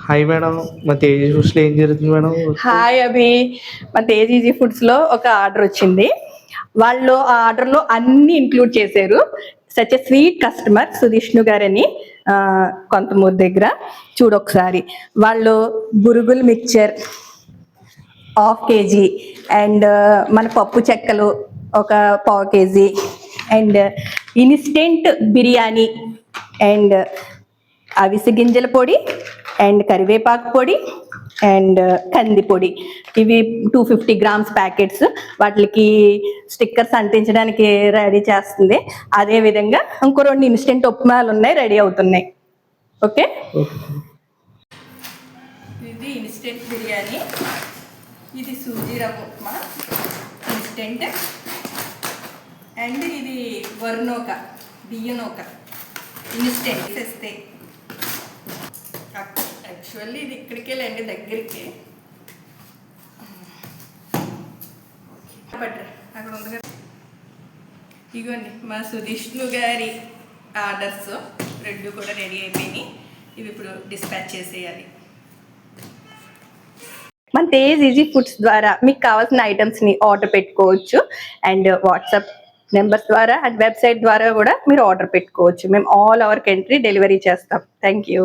Hi madam, మా తేజ ఫుడ్స్లో ఏం జరుగుతుంది మేడం? హాయ్ అభి, మా తేజ్ ఈజీ ఫుడ్స్ లో ఒక ఆర్డర్ వచ్చింది. వాళ్ళు ఆ ఆర్డర్ లో అన్ని ఇంక్లూడ్ చేశారు. సచ్ ఎ స్వీట్ కస్టమర్ సుధిష్ణు గారని కొంతమూరు దగ్గర. చూడొకసారి వాళ్ళు బురుగుల్ మిక్చర్ ½ కేజీ అండ్ మన పప్పు చెక్కలు ఒక ½ KG and instant biryani and అవిసె గింజల పొడి అండ్ కరివేపాకు పొడి అండ్ కంది పొడి. ఇవి 250 గ్రామ్స్ ప్యాకెట్స్. వాటికి స్టిక్కర్స్ అంటించడానికి రెడీ చేస్తుంది. అదే విధంగా ఇంకో 2 ఇన్స్టెంట్ ఉప్మాలు ఉన్నాయి, రెడీ అవుతున్నాయి. ఓకే, ఇది ఇన్స్టెంట్ బిర్యానీ, ఇది సూజీ రవ్వ ఉప్మా ఇన్స్టెంట్, అండ్ ఇది వర్నోక బియ్యనోక ఇన్స్టెంట్ చేస్తే. యాక్చువల్లీ ఇది ఇక్కడికే లేండి, దగ్గరికి అక్కడ ఉంది కదా. ఇగోండి మా సుధిష్ణు గారి ఆర్డర్స్ 2 కూడా రెడీ అయిపోయినాయి. ఇవి ఇప్పుడు డిస్పాచ్ చేసేయాలి. మన తేజ్ ఈజీ ఫుడ్స్ ద్వారా మీకు కావాల్సిన ఐటమ్స్ని ఆర్డర్ పెట్టుకోవచ్చు. అండ్ వాట్సాప్ నెంబర్స్ ద్వారా అండ్ వెబ్సైట్ ద్వారా కూడా మీరు ఆర్డర్ పెట్టుకోవచ్చు. మేము ఆల్ ఓవర్ కంట్రీ డెలివరీ చేస్తాం. Thank you.